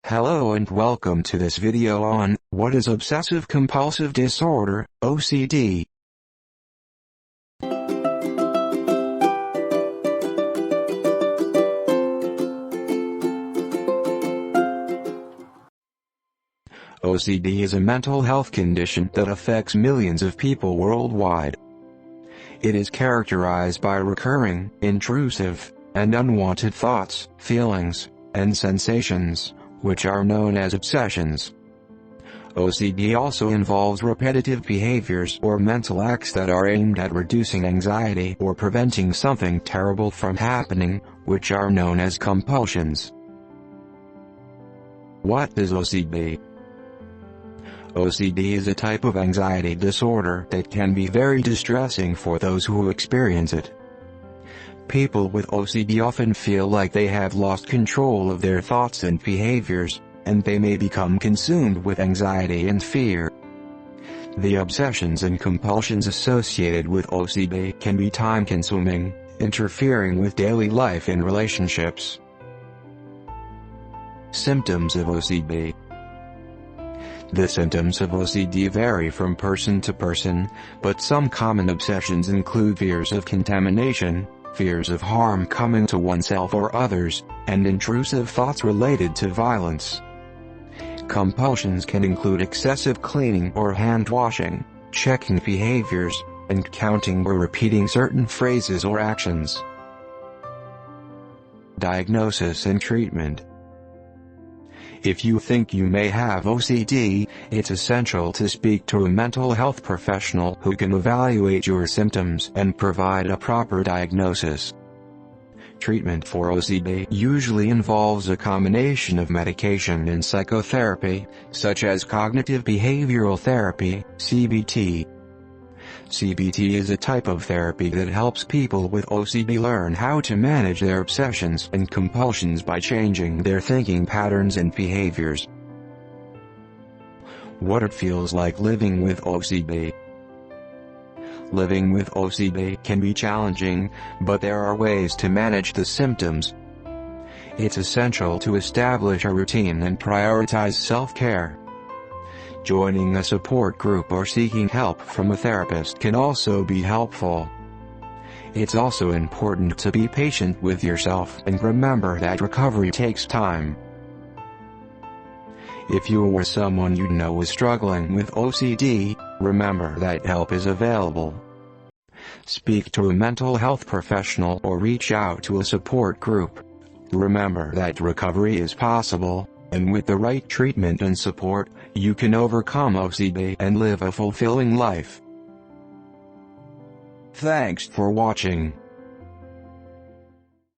Hello and welcome to this video on what is obsessive-compulsive disorder, OCD. OCD is a mental health condition that affects millions of people worldwide. It is characterized by recurring, intrusive, and unwanted thoughts, feelings, and sensations, which are known as obsessions. OCD also involves repetitive behaviors or mental acts that are aimed at reducing anxiety or preventing something terrible from happening, which are known as compulsions. What is OCD? OCD is a type of anxiety disorder that can be very distressing for those who experience it. People with OCD often feel like they have lost control of their thoughts and behaviors, and they may become consumed with anxiety and fear. The obsessions and compulsions associated with OCD can be time-consuming, interfering with daily life and relationships. Symptoms of OCD. The symptoms of OCD vary from person to person, but some common obsessions include fears of contamination, fears of harm coming to oneself or others, and intrusive thoughts related to violence. Compulsions can include excessive cleaning or hand washing, checking behaviors, and counting or repeating certain phrases or actions. Diagnosis and treatment. If you think you may have OCD, it's essential to speak to a mental health professional who can evaluate your symptoms and provide a proper diagnosis. Treatment for OCD usually involves a combination of medication and psychotherapy, such as cognitive behavioral therapy, CBT. CBT is a type of therapy that helps people with OCD learn how to manage their obsessions and compulsions by changing their thinking patterns and behaviors. What it feels like living with OCD. Living with OCD can be challenging, but there are ways to manage the symptoms. It's essential to establish a routine and prioritize self-care. Joining a support group or seeking help from a therapist can also be helpful. It's also important to be patient with yourself and remember that recovery takes time. If you or someone you know is struggling with OCD, remember that help is available. Speak to a mental health professional or reach out to a support group. Remember that recovery is possible, and with the right treatment and support, you can overcome OCD and live a fulfilling life. Thanks for watching.